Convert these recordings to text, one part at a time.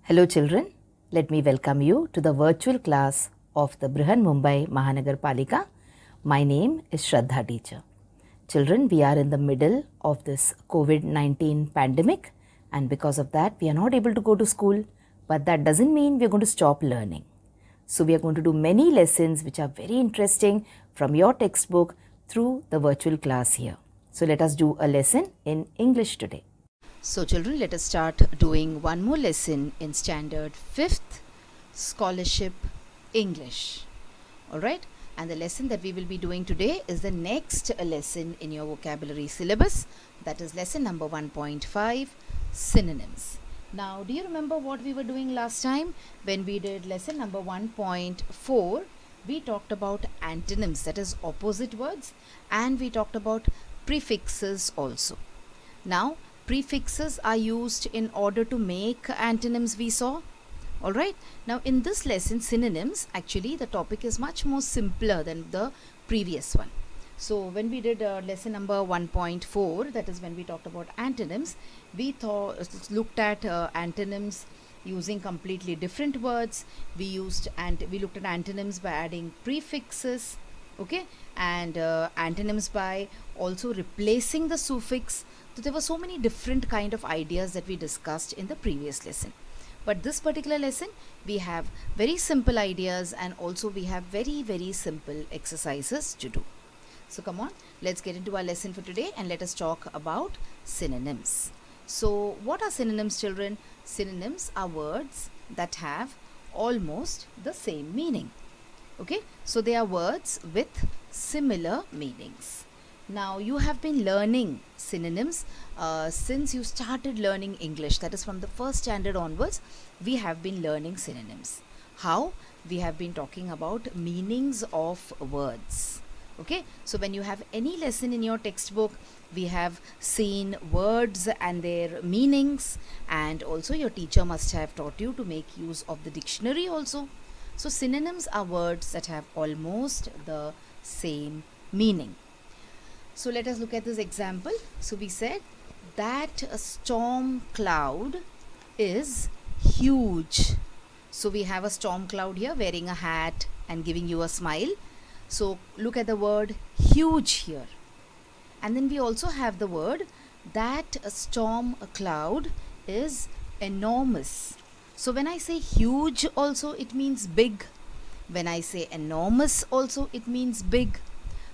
Hello children, let me welcome you to the virtual class of the Brihan Mumbai Mahanagar Palika. My name is Shraddha teacher. Children, we are in the middle of this COVID-19 pandemic, and because of that we are not able to go to school, but that doesn't mean we are going to stop learning. So we are going to do many lessons which are very interesting from your textbook through the virtual class here. So let us do a lesson in English today. So children, let us start doing one more lesson in standard 5th scholarship English. Alright, and the lesson that we will be doing today is the next lesson in your vocabulary syllabus, that is lesson number 1.5, synonyms. Now, do you remember what we were doing last time when we did lesson number 1.4? We talked about antonyms, that is opposite words, and we talked about prefixes also. Now, prefixes are used in order to make antonyms, we saw. Alright, now in this lesson, synonyms, actually the topic is much more simpler than the previous one. So when we did lesson number 1.4, that is when we talked about antonyms, we looked at antonyms using completely different words. We looked at antonyms by adding prefixes, okay, and antonyms by also replacing the suffix. So there were so many different kind of ideas that we discussed in the previous lesson. But this particular lesson, we have very simple ideas, and also we have very simple exercises to do. So come on, let's get into our lesson for today and let us talk about synonyms. So what are synonyms, children? Synonyms are words that have almost the same meaning. Okay, so they are words with similar meanings. Now you have been learning synonyms since you started learning English, that is from the first standard onwards. We have been learning synonyms. How? We have been talking about meanings of words. Okay, so when you have any lesson in your textbook, we have seen words and their meanings, and also your teacher must have taught you to make use of the dictionary also. So synonyms are words that have almost the same meaning. So let us look at this example. So we said that a storm cloud is huge. So we have a storm cloud here wearing a hat and giving you a smile. So look at the word huge here. And then we also have the word that a storm cloud is enormous. So when I say huge also, it means big. When I say enormous also, it means big.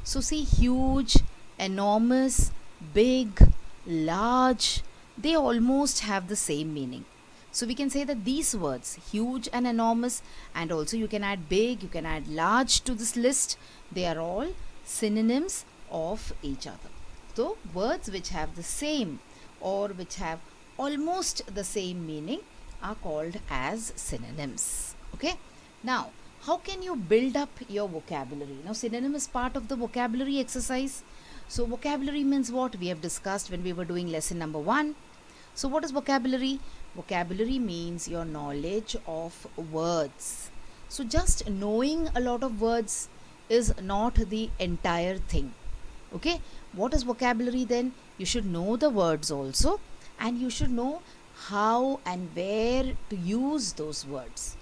So see, huge, enormous, big, large, they almost have the same meaning. So we can say that these words, huge and enormous, and also you can add big, you can add large to this list, they are all synonyms of each other. So words which have the same or which have almost the same meaning are called as synonyms. Okay, now how can you build up your vocabulary? Now synonym is part of the vocabulary exercise. So vocabulary means what? We have discussed when we were doing lesson number 1. So what is vocabulary? Vocabulary means your knowledge of words. So just knowing a lot of words is not the entire thing. Okay, what is vocabulary then? You should know the words also, and you should know how and where to use those words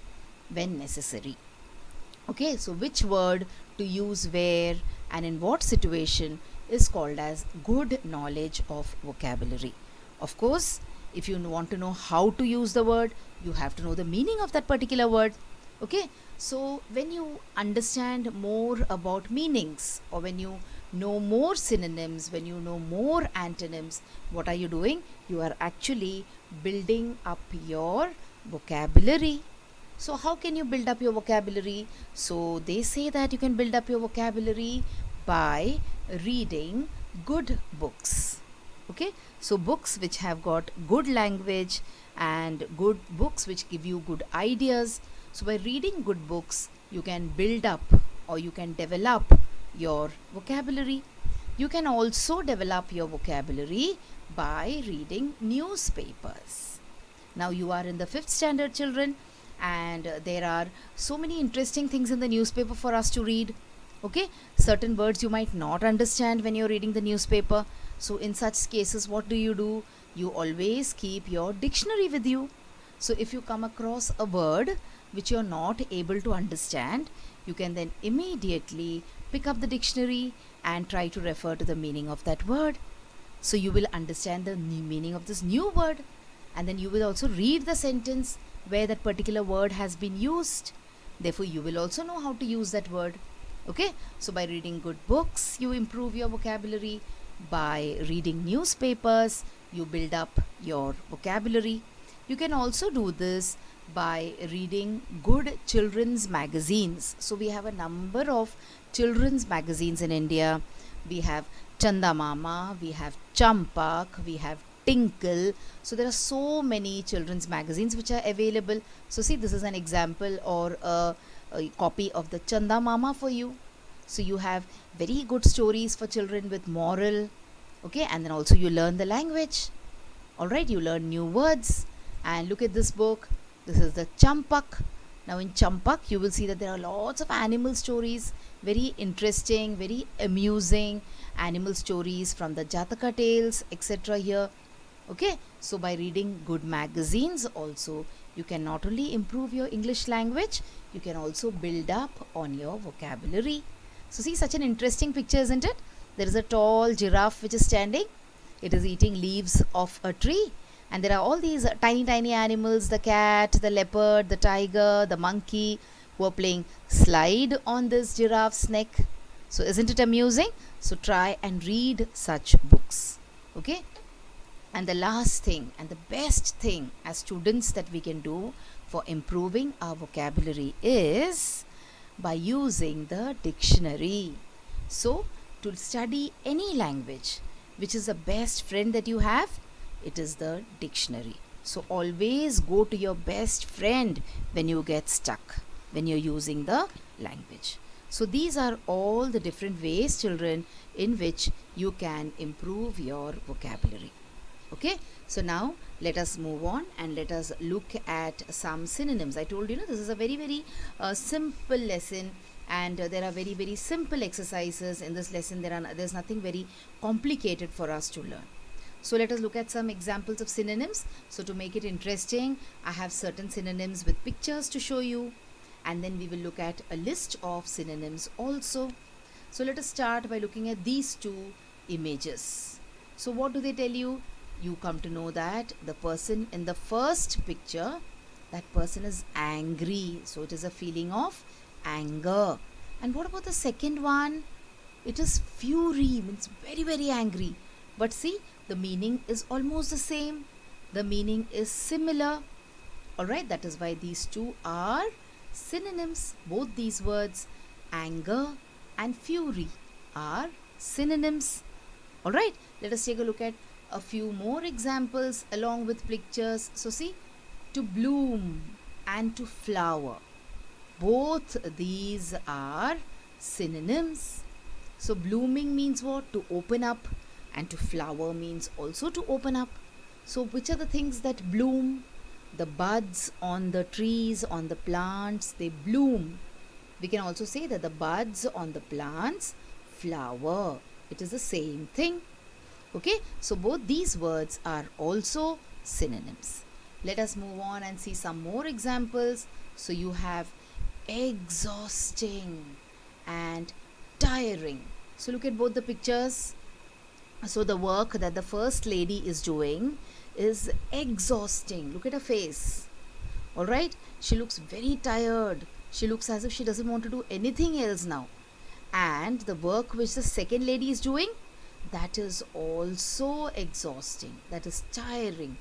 when necessary. Okay, so which word to use where and in what situation is called as good knowledge of vocabulary. Of course, if you want to know how to use the word, you have to know the meaning of that particular word. Okay, so when you understand more about meanings, or when you know more synonyms, when you know more antonyms, what are you doing? You are actually building up your vocabulary. So how can you build up your vocabulary? So they say that you can build up your vocabulary by reading good books. Okay, so books which have got good language and good books which give you good ideas. So by reading good books, you can build up or you can develop your vocabulary. You can also develop your vocabulary by reading newspapers. Now you are in the 5th standard, children, and there are so many interesting things in the newspaper for us to read. Okay, certain words you might not understand when you're reading the newspaper. So in such cases, what do? You always keep your dictionary with you. So if you come across a word which you're not able to understand, you can then immediately pick up the dictionary and try to refer to the meaning of that word. So you will understand the new meaning of this new word, and then you will also read the sentence where that particular word has been used. Therefore, you will also know how to use that word. Okay, so by reading good books, you improve your vocabulary. By reading newspapers, you build up your vocabulary. You can also do this by reading good children's magazines. So we have a number of children's magazines in India. We have Chanda Mama, we have Champak, we have Tinkle. So there are so many children's magazines which are available. So see, this is an example or a copy of the Chanda Mama for you. So you have very good stories for children with moral. Okay, and then also you learn the language. Alright, you learn new words. And look at this book. This is the Champak. Now in Champak, you will see that there are lots of animal stories, very interesting, very amusing animal stories from the Jataka tales, etc. here. Okay, so by reading good magazines also, you can not only improve your English language, you can also build up on your vocabulary. So see, such an interesting picture, isn't it? There is a tall giraffe which is standing. It is eating leaves of a tree, and there are all these tiny animals, the cat, the leopard, the tiger, the monkey, who are playing slide on this giraffe's neck. So isn't it amusing? So try and read such books. Okay, and the last thing and the best thing as students that we can do for improving our vocabulary is by using the dictionary. So to study any language, which is the best friend that you have? It is the dictionary. So always go to your best friend when you get stuck, when you're using the language. So these are all the different ways, children, in which you can improve your vocabulary. Okay, so now let us move on and let us look at some synonyms. I told you, this is a very simple lesson, and there are very simple exercises in this lesson. There's nothing very complicated for us to learn. So let us look at some examples of synonyms. So to make it interesting, I have certain synonyms with pictures to show you, and then we will look at a list of synonyms also. So let us start by looking at these two images. So what do they tell you? You come to know that the person in the first picture, that person is angry. So it is a feeling of anger. And what about the second one? It is fury, means very angry. But see, the meaning is almost the same. The meaning is similar. Alright, that is why these two are synonyms. Both these words, anger and fury, are synonyms. Alright, let us take a look at a few more examples along with pictures. So see, to bloom and to flower, both these are synonyms. So blooming means what? To open up, and to flower means also to open up. So which are the things that bloom? The buds on the trees, on the plants, they bloom. We can also say that the buds on the plants flower. It is the same thing. Okay, so both these words are also synonyms. Let us move on and see some more examples. So you have exhausting and tiring. So look at both the pictures. So the work that the first lady is doing is exhausting. Look at her face. Alright, she looks very tired. She looks as if she doesn't want to do anything else now. And the work which the second lady is doing, that is also exhausting. That is tiring.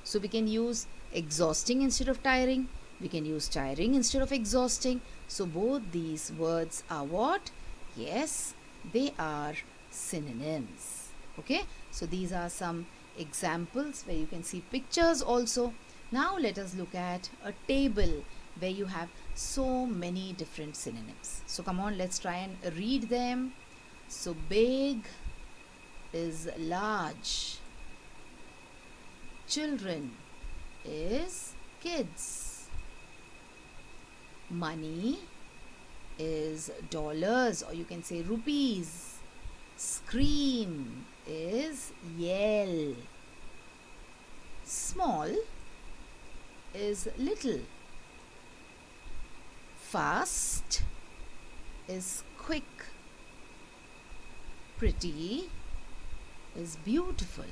So we can use exhausting instead of tiring. We can use tiring instead of exhausting. So both these words are what? Yes, they are synonyms. Okay, so these are some examples where you can see pictures also. Now let us look at a table where you have so many different synonyms. So come on, let's try and read them. So big is large. Children is kids. Money is dollars, or you can say rupees. Scream is yell. Small is little. Fast is quick. Pretty is beautiful.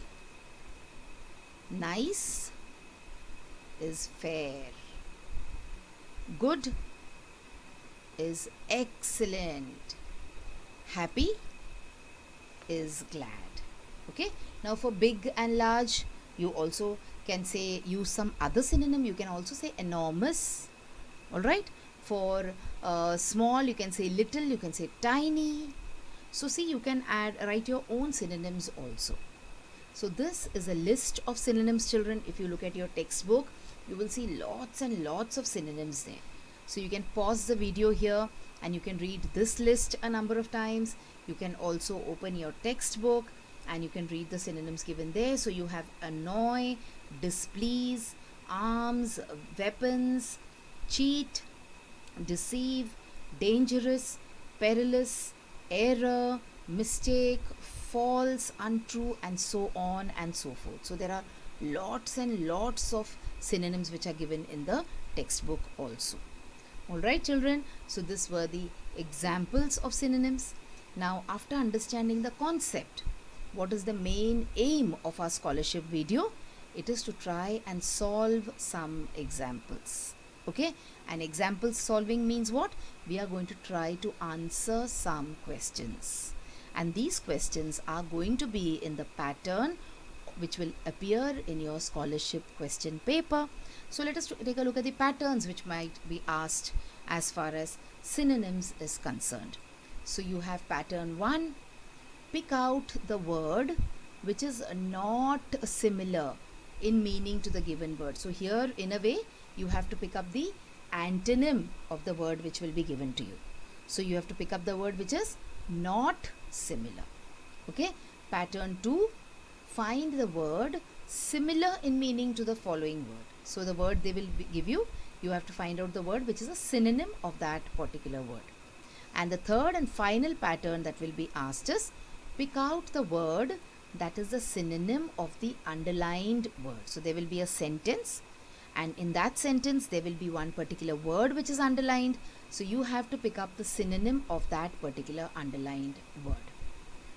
Nice is fair. Good is excellent. Happy is glad. Okay, now for big and large, you also can say, use some other synonym. You can also say enormous. All right, for small, you can say little, you can say tiny. So see, you can write your own synonyms also. So this is a list of synonyms, children. If you look at your textbook, you will see lots and lots of synonyms there. So you can pause the video here and you can read this list a number of times. You can also open your textbook and you can read the synonyms given there. So you have annoy, displease, arms, weapons, cheat, deceive, dangerous, perilous, error, mistake, false, untrue, and so on and so forth. So there are lots and lots of synonyms which are given in the textbook also. Alright children, so these were the examples of synonyms. Now after understanding the concept, what is the main aim of our scholarship video? It is to try and solve some examples. Okay, and example solving means what? We are going to try to answer some questions, and these questions are going to be in the pattern which will appear in your scholarship question paper. So let us take a look at the patterns which might be asked as far as synonyms is concerned. So you have pattern 1, pick out the word which is not similar in meaning to the given word. So here in a way you have to pick up the antonym of the word which will be given to you. So you have to pick up the word which is not similar. Okay, pattern 2, find the word similar in meaning to the following word. So the word they will give you, you have to find out the word which is a synonym of that particular word. And the third and final pattern that will be asked is, pick out the word that is the synonym of the underlined word. So there will be a sentence, and in that sentence there will be one particular word which is underlined. So you have to pick up the synonym of that particular underlined word.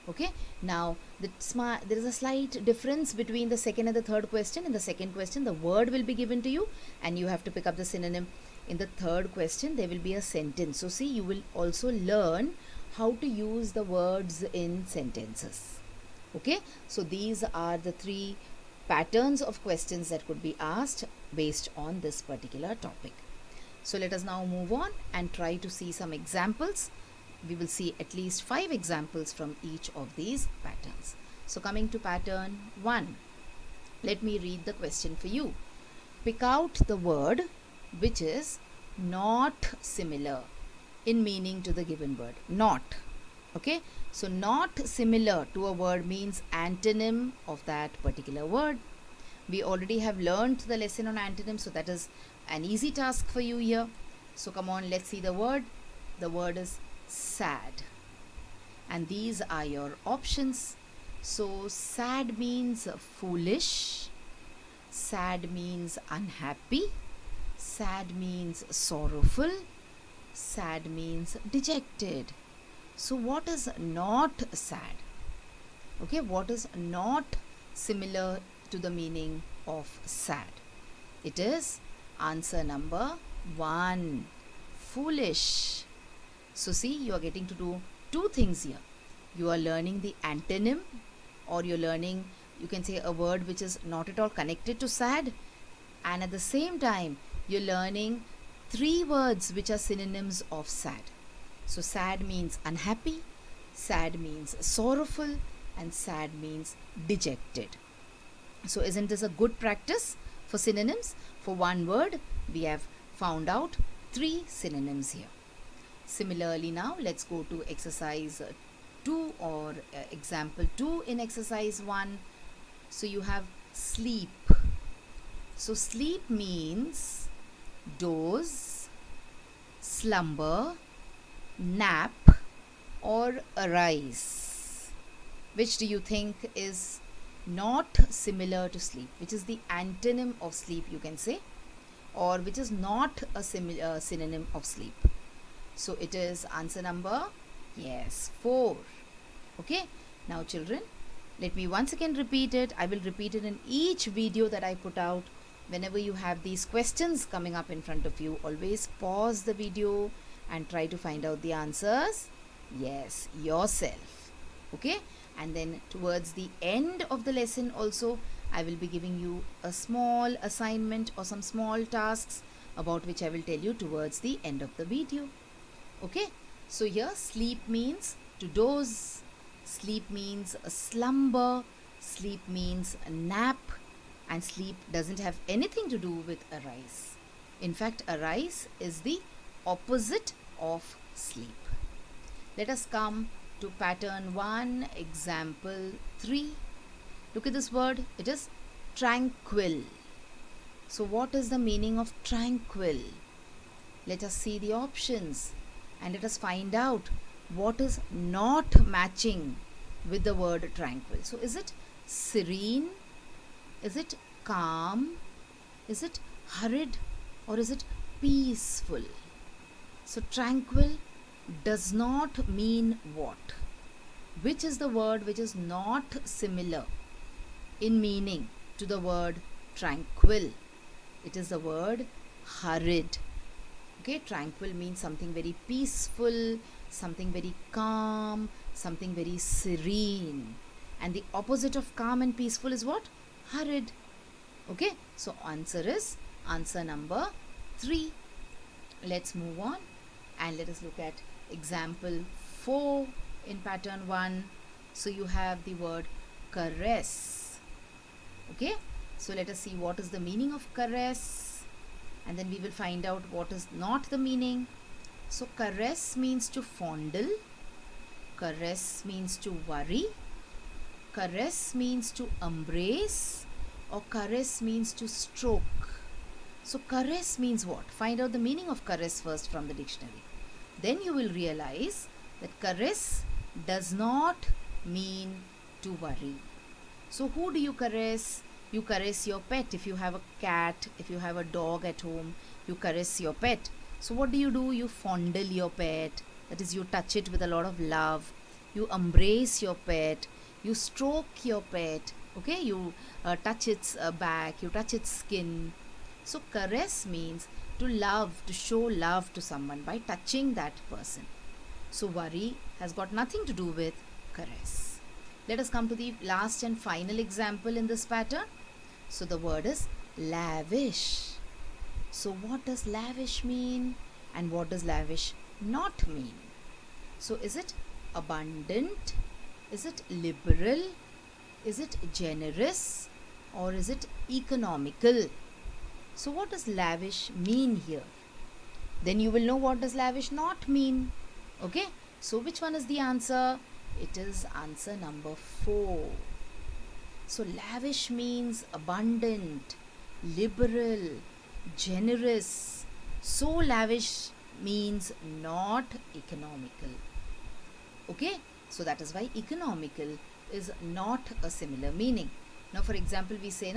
Okay, now there is a slight difference between the second and the third question. In the second question, the word will be given to you and you have to pick up the synonym. In the third question, there will be a sentence. So see, you will also learn how to use the words in sentences. Okay, so these are the 3 patterns of questions that could be asked based on this particular topic. So let us now move on and try to see some examples. We will see at least 5 examples from each of these patterns. So coming to pattern 1, let me read the question for you. Pick out the word which is not similar in meaning to the given word. Not. Okay, so not similar to a word means antonym of that particular word. We already have learned the lesson on antonyms, so that is an easy task for you here. So come on, let's see the word. The word is sad, and these are your options. So sad means foolish, sad means unhappy, sad means sorrowful, sad means dejected. So what is not sad? Okay, what is not similar to the meaning of sad? It is answer number 1, foolish. So see, you are getting to do 2 things here. You are learning the antonym, or you're learning, you can say, a word which is not at all connected to sad, and at the same time you're learning 3 words which are synonyms of sad. So sad means unhappy, sad means sorrowful, and sad means dejected. So isn't this a good practice for synonyms? For one word, we have found out 3 synonyms here. Similarly, now let's go to exercise 2 or example 2 in exercise 1. So you have sleep. So sleep means doze, slumber, nap, or arise. Which do you think is not similar to sleep? Which is the antonym of sleep, you can say? or which is not a synonym of sleep. So it is answer number, yes, 4. Okay, now children, let me once again repeat it. I will repeat it in each video that I put out. Whenever you have these questions coming up in front of you, always pause the video and try to find out the answers, yes, yourself. Okay, and then towards the end of the lesson also, I will be giving you a small assignment or some small tasks about which I will tell you towards the end of the video. Okay, so here sleep means to doze, sleep means a slumber, sleep means a nap, and sleep doesn't have anything to do with arise. In fact, arise is the opposite of sleep. Let us come to pattern 1, example 3. Look at this word, it is tranquil. So what is the meaning of tranquil? Let us see the options and let us find out what is not matching with the word tranquil. So is it serene? Is it calm? Is it hurried? Or is it peaceful? So tranquil does not mean what? Which is the word which is not similar in meaning to the word tranquil? It is the word hurried. Okay, tranquil means something very peaceful, something very calm, something very serene. And the opposite of calm and peaceful is what? Hurried. Okay, so answer is answer number 3. Let's move on and let us look at example 4 in pattern 1. So you have the word caress. Okay, so let us see what is the meaning of caress, and then we will find out what is not the meaning. So caress means to fondle, caress means to worry, caress means to embrace, or caress means to stroke. So caress means what? Find out the meaning of caress first from the dictionary. Then you will realize that caress does not mean to worry. So who do you caress? You caress your pet. If you have a cat, if you have a dog at home, you caress your pet. So what do? You fondle your pet. That is, you touch it with a lot of love. You embrace your pet. You stroke your pet. Okay, you touch its back. You touch its skin. So caress means to love, to show love to someone by touching that person. So worry has got nothing to do with caress. Let us come to the last and final example in this pattern. So the word is lavish. So what does lavish mean and what does lavish not mean? So is it abundant? Is it liberal? Is it generous? Or is it economical? So what does lavish mean here? Then you will know what does lavish not mean. Okay, so which one is the answer? It is answer number 4. So lavish means abundant, liberal, generous. So lavish means not economical. Okay, so that is why economical is not a similar meaning. Now for example, we say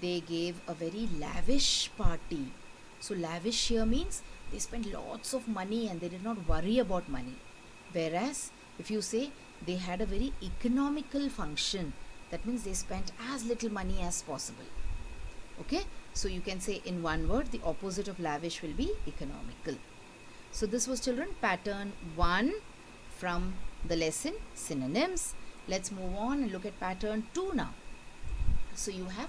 they gave a very lavish party. So lavish here means they spent lots of money and they did not worry about money. Whereas if you say they had a very economical function, that means they spent as little money as possible. Okay, so you can say in one word the opposite of lavish will be economical. So this was, children, pattern 1 from the lesson synonyms. Let's move on and look at pattern 2 now. So you have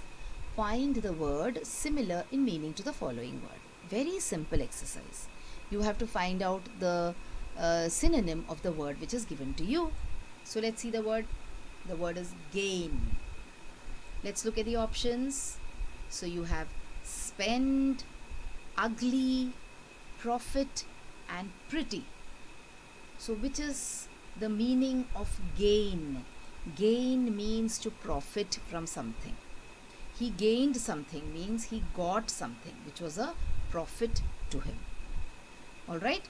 find the word similar in meaning to the following word. Very simple exercise. You have to find out the synonym of the word which is given to you. So let's see the word. The word is gain. Let's look at the options. So you have spend, ugly, profit and pretty. So which is the meaning of gain? Gain means to profit from something. He gained something means he got something which was a profit to him. Alright,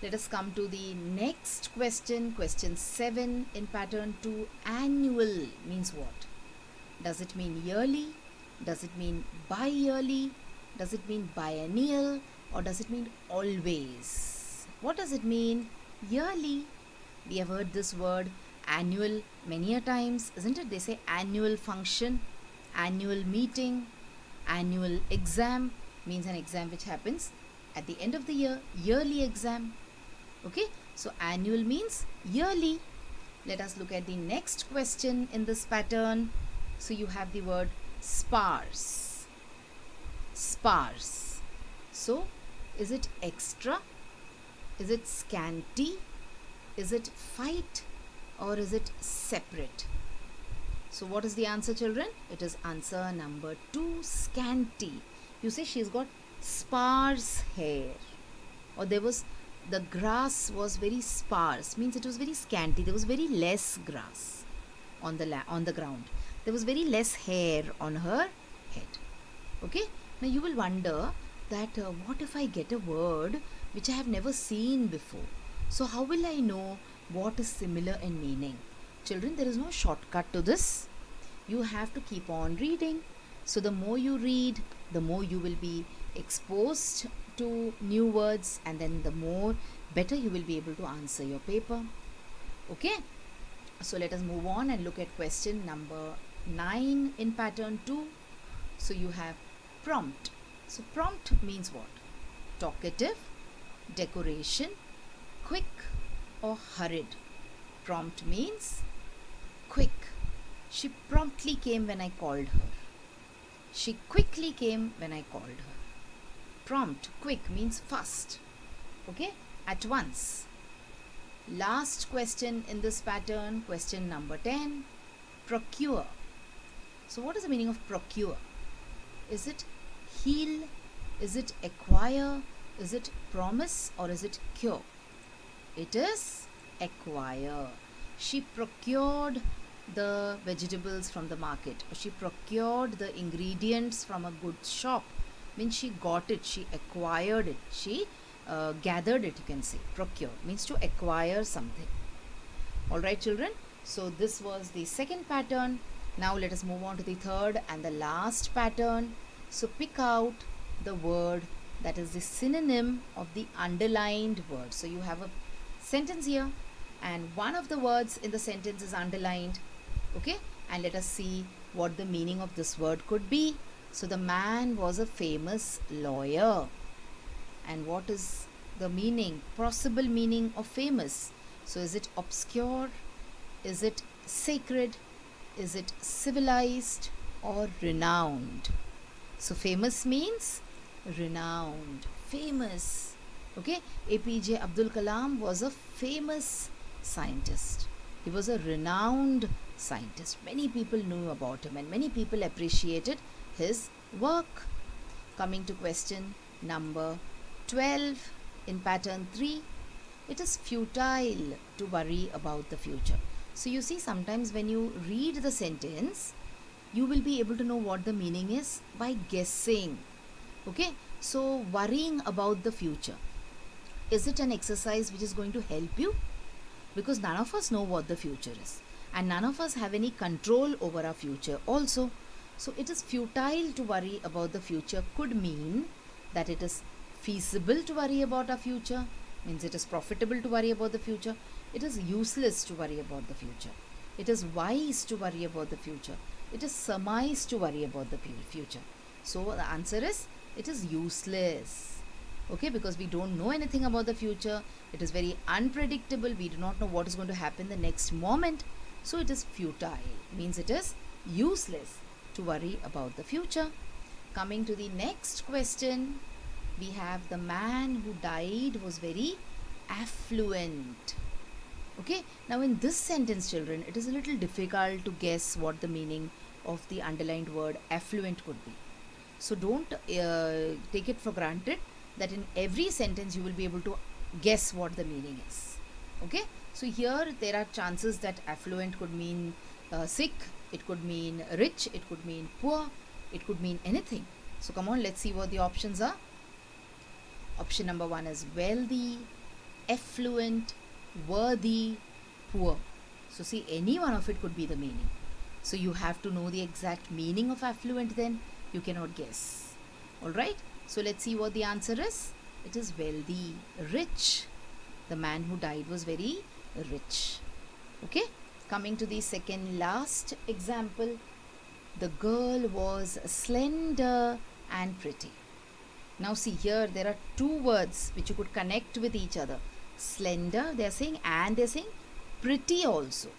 let us come to the next question. Question 7 in pattern 2. Annual means what? Does it mean yearly? Does it mean bi-yearly? Does it mean biennial or does it mean always? What does it mean? Yearly. We have heard this word annual many a times, isn't it? They say annual function, annual meeting, annual exam means an exam which happens at the end of the year, yearly exam. Okay, so annual means yearly. Let us look at the next question in this pattern. So you have the word sparse. Sparse. So is it extra? Is it scanty? Is it fight? Or is it separate? So what is the answer, children? It is answer number 2, scanty. You say she's got sparse hair, or the grass was very sparse, means it was very scanty. There was very less grass on the ground. There was very less hair on her head. Okay, now you will wonder that what if I get a word which I have never seen before? So how will I know what is similar in meaning? Children, there is no shortcut to this. You have to keep on reading. So the more you read, the more you will be exposed to new words, and then the more better you will be able to answer your paper. Okay, so let us move on and look at question number 9 in pattern 2. So you have prompt. So prompt means what? Talkative, decoration, quick or hurried. Prompt means quick. She promptly came when I called her. She quickly came when I called her. Prompt, quick means fast. Okay, at once. Last question in this pattern, question number 10, procure. So what is the meaning of procure? Is it heal? Is it acquire? Is it promise? Or is it cure? It is acquire. She procured the vegetables from the market, or she procured the ingredients from a good shop. Means she got it, she acquired it, she gathered it, you can say. Procure means to acquire something. Alright, children, so this was the second pattern. Now let us move on to the third and the last pattern. So pick out the word that is the synonym of the underlined word. So you have a sentence here, and one of the words in the sentence is underlined. Okay, and let us see what the meaning of this word could be. So the man was a famous lawyer. And what is the meaning, possible meaning of famous? So is it obscure? Is it sacred? Is it civilized or renowned? So famous means renowned, famous. Okay, APJ Abdul Kalam was a famous scientist. He was a renowned scientist. Many people knew about him and many people appreciated his work. Coming to question number 12 in pattern 3, it is futile to worry about the future. So you see, sometimes when you read the sentence, you will be able to know what the meaning is by guessing. Okay, so worrying about the future, is it an exercise which is going to help you? Because none of us know what the future is, and none of us have any control over our future also. So it is futile to worry about the future could mean that it is feasible to worry about our future, means it is profitable to worry about the future. It is useless to worry about the future. It is wise to worry about the future. It is surmise to worry about the future. So the answer is, it is useless. Okay, because we don't know anything about the future. It is very unpredictable. We do not know what is going to happen the next moment. So it is futile, means it is useless to worry about the future. Coming to the next question, we have the man who died was very affluent. Okay, now in this sentence, children, it is a little difficult to guess what the meaning of the underlined word affluent could be. So don't take it for granted that in every sentence you will be able to guess what the meaning is. Okay, so here there are chances that affluent could mean sick, it could mean rich, it could mean poor, it could mean anything. So come on, let's see what the options are. Option number 1 is wealthy, affluent, worthy, poor. So see, any one of it could be the meaning. So you have to know the exact meaning of affluent, then you cannot guess. Alright, so let's see what the answer is. It is wealthy, rich. The man who died was very rich. Okay, coming to the second last example. The girl was slender and pretty. Now see here, there are two words which you could connect with each other. Slender, they are saying, and they are saying pretty also.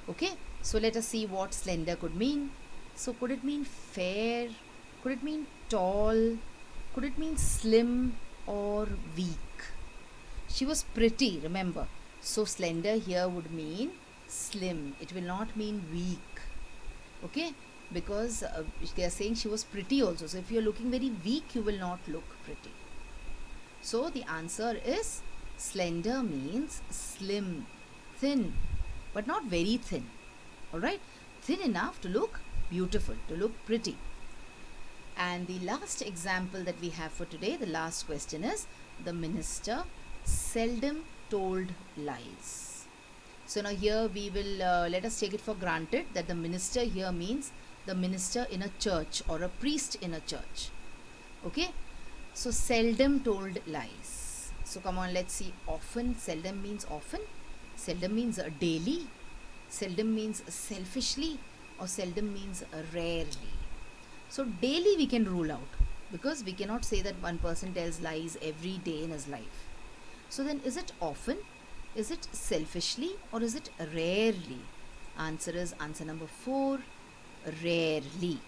Okay, so let us see what slender could mean. So could it mean fair? Could it mean tall? Could it mean slim or weak? She was pretty, remember. So slender here would mean slim. It will not mean weak. Okay, because they are saying she was pretty also. So if you are looking very weak, you will not look pretty. So the answer is slender means slim, thin, but not very thin. Alright, thin enough to look beautiful, to look pretty. And the last example that we have for today, the last question is, the minister seldom told lies. So now here we will, let us take it for granted that the minister here means the minister in a church or a priest in a church. Okay, so seldom told lies. So come on, let's see. Often, seldom means often, seldom means daily, seldom means selfishly, or seldom means rarely. So daily we can rule out, because we cannot say that one person tells lies every day in his life. So then, is it often, is it selfishly, or is it rarely? Answer is answer number 4, rarely.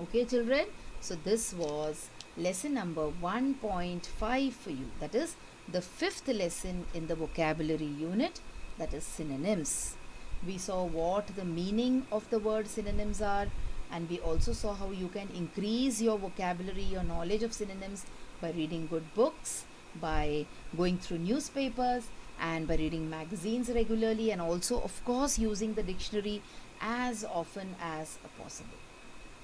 Okay children, so this was lesson number 1.5 for you. That is the 5th lesson in the vocabulary unit, that is synonyms. We saw what the meaning of the word synonyms are, and we also saw how you can increase your vocabulary, your knowledge of synonyms by reading good books, by going through newspapers, and by reading magazines regularly, and also of course using the dictionary as often as possible.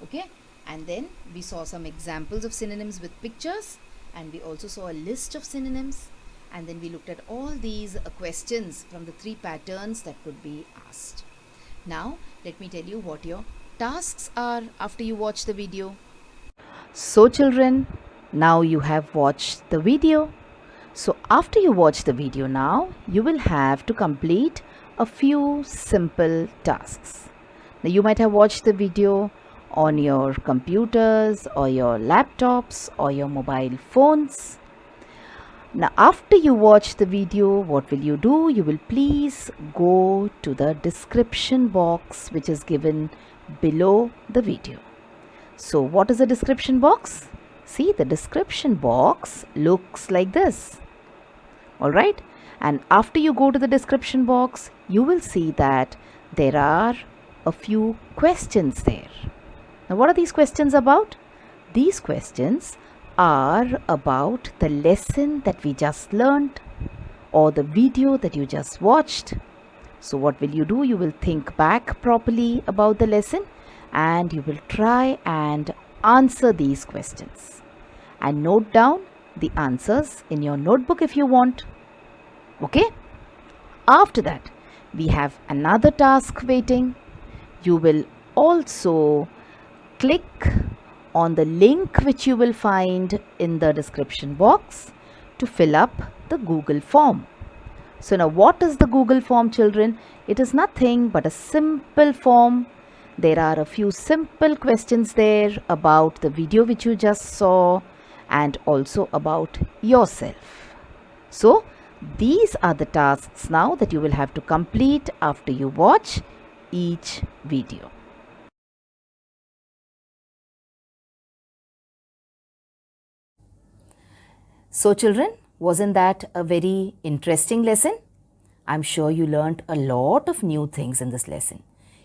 Okay, and then we saw some examples of synonyms with pictures, and we also saw a list of synonyms, and then we looked at all these questions from the 3 patterns that could be asked. Now let me tell you what your tasks are after you watch the video. So children, now you have watched the video. So after you watch the video now, you will have to complete a few simple tasks. Now you might have watched the video on your computers or your laptops or your mobile phones. Now after you watch the video, what will you do? You will please go to the description box which is given below the video. So what is the description box? See, the description box looks like this. Alright, and after you go to the description box, you will see that there are a few questions there. Now what are these questions about? These questions are about the lesson that we just learned or the video that you just watched. So what will you do? You will think back properly about the lesson and you will try and answer these questions and note down the answers in your notebook if you want. Okay? After that, we have another task waiting. You will also click on the link which you will find in the description box to fill up the Google form. So now what is the Google form, children? It is nothing but a simple form. There are a few simple questions there about the video which you just saw and also about yourself. So these are the tasks now that you will have to complete after you watch each video. So children, wasn't that a very interesting lesson? I'm sure you learned a lot of new things in this lesson.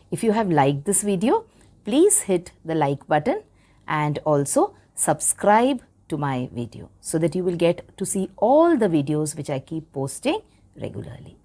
If you have liked this video, please hit the like button and also subscribe to my video so that you will get to see all the videos which I keep posting regularly.